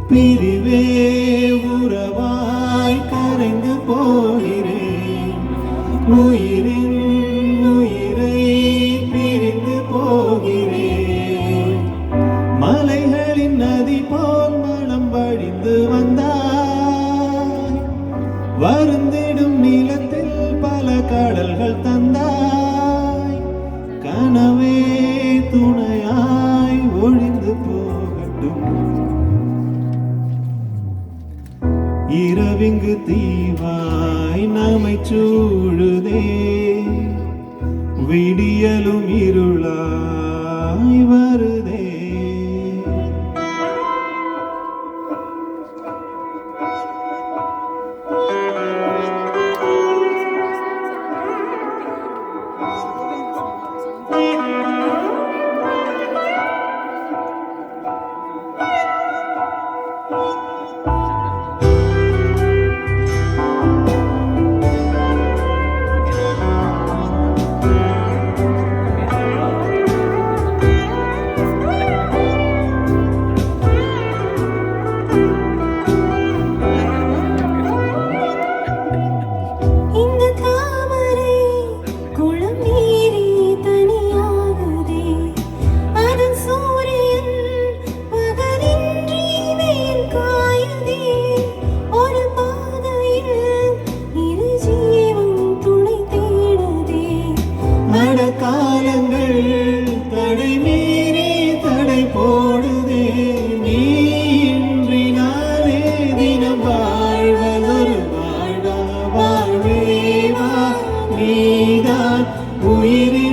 பிரிவே உறவாய் கரைந்து போகிறேன், உயிரின் உயிரை பிரிந்து போகிறேன். மலைகளின் நதி போல் மனம் வழிந்து வந்தாய், வருந்திடும் நிலத்தில் பல கடல்கள் தந்தாய். கனவே துணையாய் ஒழிந்து போகட்டும், இரவிங்கு தீவாய் நம்மை சூழுதே, விடியலும் இருளாய் வருதே. காலங்கள் தடை மீறி தடை போடுதே, நீ இன்றினாலே தினம் வாழ்வதொரு வாழ்வா வாழ்வே வா, நீதான் உயிரே